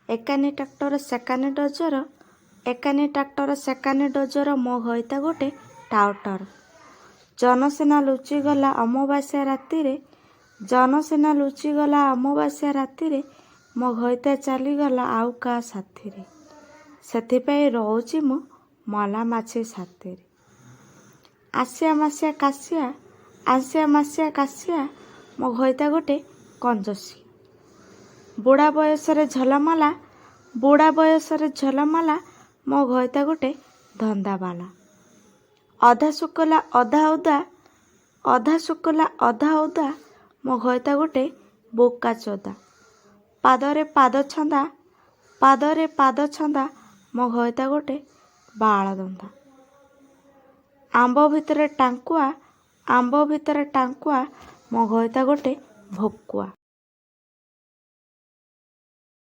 ଏକାନି tractor ସେକାନି dozer, ଏକାନି tractor ସେକାନି dozer, ମୋ ଘଇତା ଗୋଟେ ଟାଉଟର। ଜନସେନା ଲୁଚିଗଲା ଅମାବାସ୍ୟା ରାତିରେ, ଜନସେନା ଲୁଚିଗଲା ଅମାବାସ୍ୟା ରାତିରେ, ମୋ ଘଇତା ଚାଲିଗଲା ଆଉ କାହା ସାଥିରେ। ସେଥିପାଇଁ ରହୁଛି ମୁଁ ମଲା ମାଛି ସାଥିରେ। ଆସିଆ ମାସିଆ କାଶିଆ, ଆସିଆ ମାସିଆ କାଶିଆ, ମୋ ଘଇତା ଗୋଟେ କଞ୍ଜୁସି। ବୁଢ଼ା ବୟସରେ ଝଲମଲା, ବୁଢ଼ା ବୟସରେ ଝଲମଲା, ମୋ ଘଇତା ଗୋଟେ ଧନ୍ଦାବାଲା। ଅଧା ଶୁଖିଲା ଅଧା ଓଦା, ଅଧା ଶୁଖିଲା ଅଧା ଓଦା, ମୋ ଘଇତା ଗୋଟେ ବୋକା ଚୋଦା। ପାଦରେ ପାଦ ଛନ୍ଦା, ପାଦରେ ପାଦ ଛନ୍ଦା, ମୋ ଘଇତା ଗୋଟେ ବାଳଦନ୍ଦା। ଆମ୍ବ ଭିତରେ ଟାଙ୍କୁଆ, ଆମ୍ବ ଭିତରେ ଟାଙ୍କୁଆ, ମୋ ଘଇତା ଗୋଟେ ଭକୁଆ।